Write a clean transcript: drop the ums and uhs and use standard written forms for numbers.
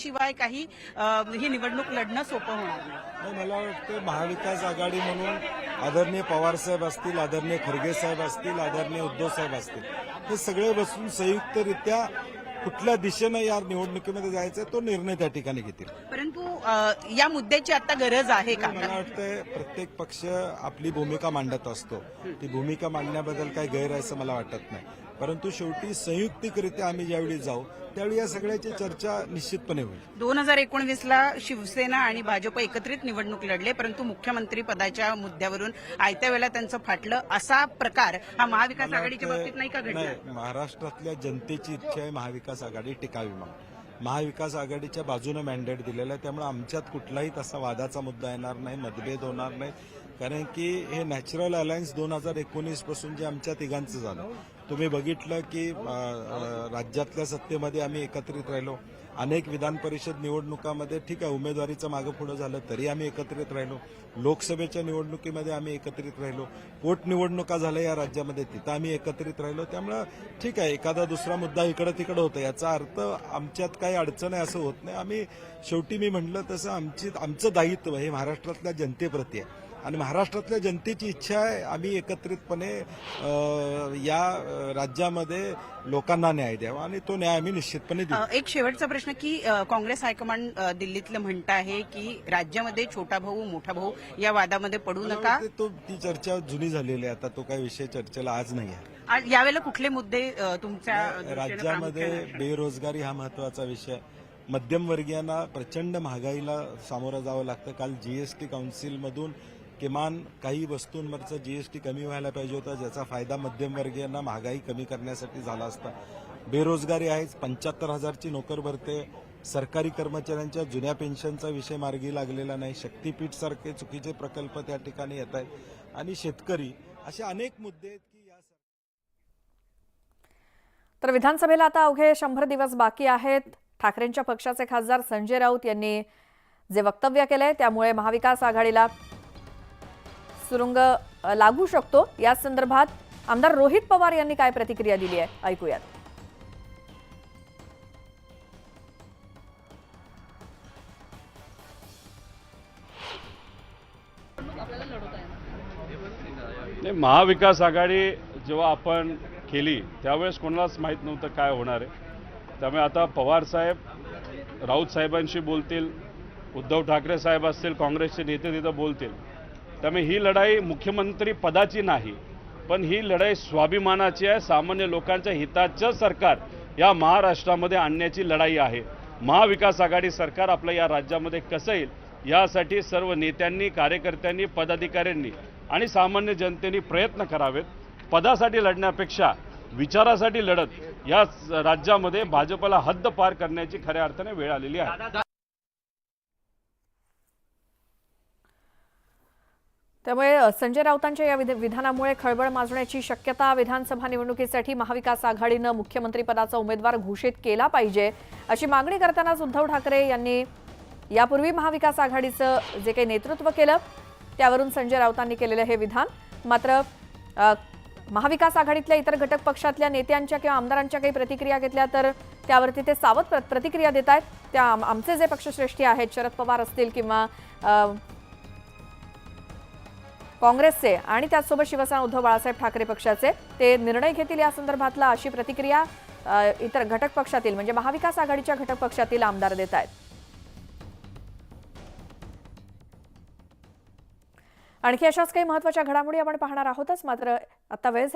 त्याशिवाय काही ही निवडणूक लढणं सोपं होणार नाही। मला वाटतं महाविकास आघाडी म्हणून आदरणीय पवारसाहेब असतील, आदरणीय खरगे साहेब असतील, आदरणीय उद्धव साहेब असतील, हे सगळे बसून संयुक्तरित्या कुठल्या दिशेनं या निवडणुकीमध्ये जायचं तो निर्णय त्या ठिकाणी घेतील। परंतु या मुद्द्याची आता गरज आहे का? मला वाटतं प्रत्येक पक्ष आपली भूमिका मांडत असतो, ती भूमिका मांडण्याबद्दल काही गैर आहे असं मला वाटत नाही, परंतु शेवटी संयुक्तिकरित्या आम्ही ज्यावेळी जाऊ त्यावेळी या सगळ्याची चर्चा निश्चितपणे होईल। 2019ला शिवसेना आणि भाजप एकत्रित निवडणूक लढले, परंतु मुख्यमंत्री पदाच्या मुद्द्यावरून आयत्या वेळेला त्यांचं फाटलं, असा प्रकार हा महाविकास आघाडीच्या बाबतीत नाही का घडला? नाही, महाराष्ट्रातल्या जनतेची इच्छा आहे महाविकास आघाडी टिकावी म्हणून। महाविकास आघाडीच्या बाजूने मॅन्डेट दिलेलं आहे, त्यामुळे आमच्यात कुठलाही तसा वादाचा मुद्दा येणार नाही, मतभेद होणार नाही, कारण की हे नॅचरल अलायन्स 2019 पासून जे आमच्या तिघांचं झालं, तुम्ही बघितलं की राज्यातल्या सत्तेमध्ये आम्ही एकत्रित राहिलो, अनेक विधान परिषद निवडणुकामध्ये ठीक आहे उमेदवारीचं मागं पुढं झालं तरी आम्ही एकत्रित राहिलो, लोकसभेच्या निवडणुकीमध्ये आम्ही एकत्रित राहिलो, पोटनिवडणुका झाल्या या राज्यामध्ये तिथं आम्ही एकत्रित राहिलो, त्यामुळे ठीक आहे एखादा दुसरा मुद्दा इकडं तिकडं होतं, याचा अर्थ आमच्यात काही अडचण आहे असं होत नाही। आम्ही शेवटी मी म्हटलं तसं आमचं दायित्व हे महाराष्ट्रातल्या जनतेप्रती आहे आणि महाराष्ट्रातल्या जनतेची इच्छा आहे आम्ही एकत्रितपणे या राज्यामध्ये लोकांना न्याय द्यावा आणि तो न्याय आम्ही निश्चितपणे देऊ। एक शेवटचा प्रश्न की काँग्रेस हायकमांड दिल्लीतलं म्हणतं आहे की राज्यामध्ये छोटा भाऊ मोठा भाऊ या वादामध्ये पडू नका, ती चर्चा जुनी झालेली आहे, आता तो काही विषय चर्चेला आज नाही आहे। यावेळेला कुठले मुद्दे तुमच्या राज्यामध्ये बेरोजगारी हा महत्वाचा विषय, मध्यमवर्गीयांना प्रचंड महागाईला सामोरं जावं लागतं। काल जीएसटी काउन्सिलमधून किमान काही वस्तूंवरचं जीएसटी कमी व्हायला पाहिजे होता, ज्याचा फायदा मध्यमवर्गीयांना महागाई कमी करण्यासाठी झाला असता। बेरोजगारी आहेच, 75,000ची नोकर भरते, सरकारी कर्मचाऱ्यांच्या जुन्या पेन्शनचा विषय मार्गी लागलेला नाही, शक्तीपीठ सारखे चुकीचे प्रकल्प त्या ठिकाणी येत आहेत आणि शेतकरी, असे अनेक मुद्दे आहेत की या। तर विधानसभेला आता अवघे 100 दिवस बाकी आहेत। ठाकरेंच्या पक्षाचे खासदार संजय राऊत यांनी जे वक्तव्य केलंय त्यामुळे महाविकास आघाडीला सुरुंग लागू शकतो, या संदर्भात आमदार रोहित पवार यांनी काय प्रतिक्रिया दिली आहे ऐकूयात। महाविकास आघाडी जेव्हा आपण केली त्यावेळेस कोणालाच माहीत नव्हतं काय होणार आहे, त्यामुळे आता पवार साहेब राऊत साहेबांशी बोलतील, उद्धव ठाकरे साहेब असतील, काँग्रेसचे नेते तिथं बोलतील, त्यामुळे ही लढाई मुख्यमंत्री पदाची नाही, पण ही लढाई स्वाभिमानाची आहे, सामान्य लोकांच्या हिताचं सरकार या महाराष्ट्रामध्ये आणण्याची लढाई आहे। महाविकास आघाडी सरकार आपलं या राज्यामध्ये कसं येईल यासाठी सर्व नेत्यांनी, कार्यकर्त्यांनी, पदाधिकाऱ्यांनी आणि सामान्य जनतेने प्रयत्न करावेत। पदासाठी लढण्यापेक्षा विचारासाठी लढत या राज्यामध्ये भाजपला हद्द पार करण्याची खऱ्या अर्थाने वेळ आलेली आहे। त्यामुळे संजय राऊतांच्या या विधानामुळे खळबळ माजण्याची शक्यता, विधानसभा निवडणुकीसाठी महाविकास आघाडीनं मुख्यमंत्री पदाचा उमेदवार घोषित केला पाहिजे अशी मागणी करतानाच उद्धव ठाकरे यांनी यापूर्वी महाविकास आघाडीचं जे काही नेतृत्व केलं त्यावरून संजय राऊतांनी केलेलं हे विधान। मात्र महाविकास आघाडीतल्या इतर घटक पक्षातल्या नेत्यांच्या किंवा आमदारांच्या काही प्रतिक्रिया घेतल्या तर त्यावरती ते सावध प्रतिक्रिया देत आहेत। त्या आमचे जे पक्षश्रेष्ठी आहेत शरद पवार असतील किंवा काँग्रेसचे आणि त्याचसोबत शिवसेना उद्धव बाळासाहेब ठाकरे पक्षाचे ते निर्णय घेतील या संदर्भातला अशी प्रतिक्रिया इतर घटक पक्षातील म्हणजे महाविकास आघाडीच्या घटक पक्षातील आमदार देत आहेत। आणखी अशाच काही महत्त्वाच्या घडामोडी आपण पाहणार आहोतच, मात्र आता वेळ